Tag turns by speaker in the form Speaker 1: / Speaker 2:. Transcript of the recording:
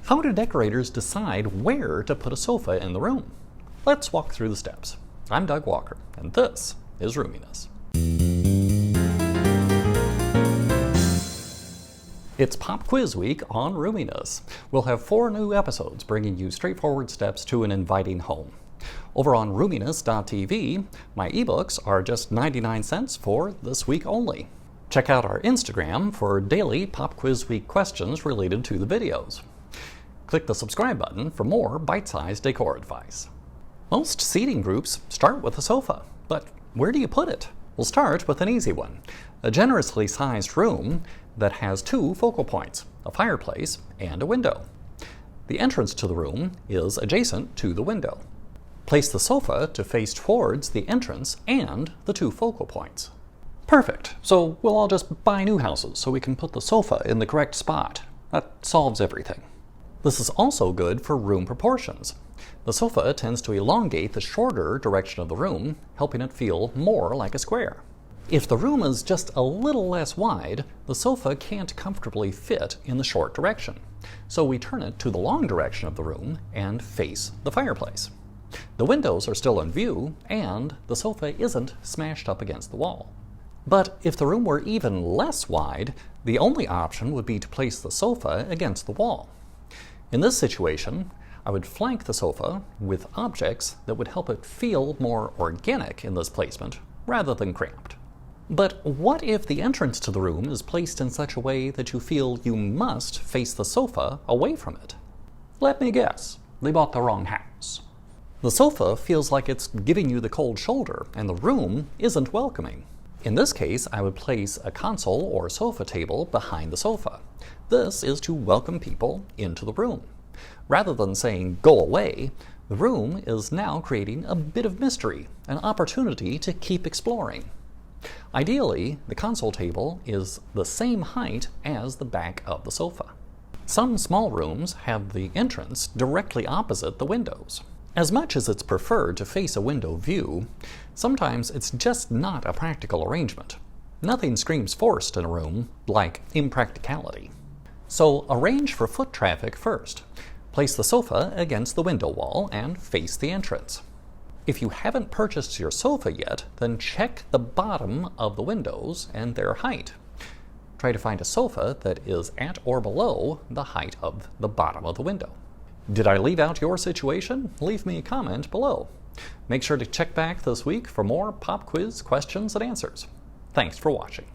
Speaker 1: How do decorators decide where to put a sofa in the room? Let's walk through the steps. I'm Doug Walker, and this is Roominess. It's Pop Quiz Week on Roominess. We'll have 4 new episodes bringing you straightforward steps to an inviting home. Over on Roominess.tv, my ebooks are just 99 cents for this week only. Check out our Instagram for daily Pop Quiz Week questions related to the videos. Click the subscribe button for more bite-sized decor advice. Most seating groups start with a sofa, but where do you put it? We'll start with an easy one. A generously sized room that has 2 focal points, a fireplace and a window. The entrance to the room is adjacent to the window. Place the sofa to face towards the entrance and the 2 focal points. Perfect. So we'll all just buy new houses so we can put the sofa in the correct spot. That solves everything. This is also good for room proportions. The sofa tends to elongate the shorter direction of the room, helping it feel more like a square. If the room is just a little less wide, the sofa can't comfortably fit in the short direction. So we turn it to the long direction of the room and face the fireplace. The windows are still in view, and the sofa isn't smashed up against the wall. But if the room were even less wide, the only option would be to place the sofa against the wall. In this situation, I would flank the sofa with objects that would help it feel more organic in this placement, rather than cramped. But what if the entrance to the room is placed in such a way that you feel you must face the sofa away from it? Let me guess, they bought the wrong house. The sofa feels like it's giving you the cold shoulder, and the room isn't welcoming. In this case, I would place a console or sofa table behind the sofa. This is to welcome people into the room. Rather than saying, "Go away," the room is now creating a bit of mystery, an opportunity to keep exploring. Ideally, the console table is the same height as the back of the sofa. Some small rooms have the entrance directly opposite the windows. As much as it's preferred to face a window view, sometimes it's just not a practical arrangement. Nothing screams forced in a room like impracticality. So arrange for foot traffic first. Place the sofa against the window wall and face the entrance. If you haven't purchased your sofa yet, then check the bottom of the windows and their height. Try to find a sofa that is at or below the height of the bottom of the window. Did I leave out your situation? Leave me a comment below. Make sure to check back this week for more pop quiz questions and answers. Thanks for watching.